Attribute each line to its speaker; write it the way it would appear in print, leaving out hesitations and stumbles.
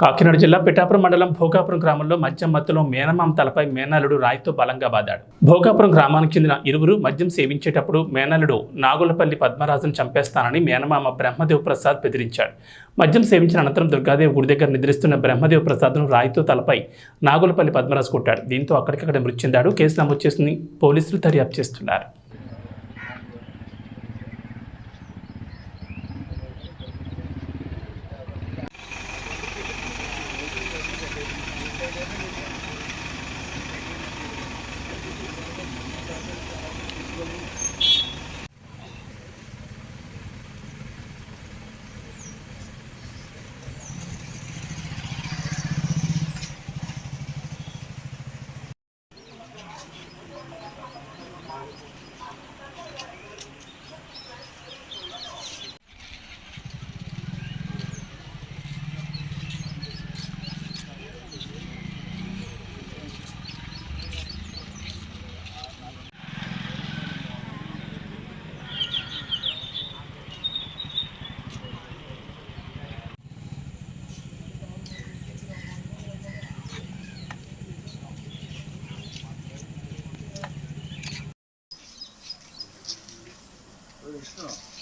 Speaker 1: కాకినాడ జిల్లా పిఠాపురం మండలం భోగాపురం గ్రామంలో మద్యం మత్తులో మేనమామ తలపై మేనల్లుడు రాయితో బలంగా బాదాడు. భోగాపురం గ్రామానికి చెందిన ఇరువురు మద్యం సేవించేటప్పుడు మేనల్లుడు నాగులపల్లి పద్మరాజును చంపేస్తానని మేనమామ బ్రహ్మదేవ్ ప్రసాద్ బెదిరించాడు. మద్యం సేవించిన అనంతరం దుర్గాదేవి గుడి దగ్గర నిద్రిస్తున్న బ్రహ్మదేవ్ ప్రసాద్ను రాయితో తలపై నాగులపల్లి పద్మరాజు కొట్టాడు. దీంతో అక్కడికక్కడ మృతి చెందాడు. కేసు నమోదు చేసి పోలీసులు దర్యాప్తు చేస్తున్నారు.
Speaker 2: Что?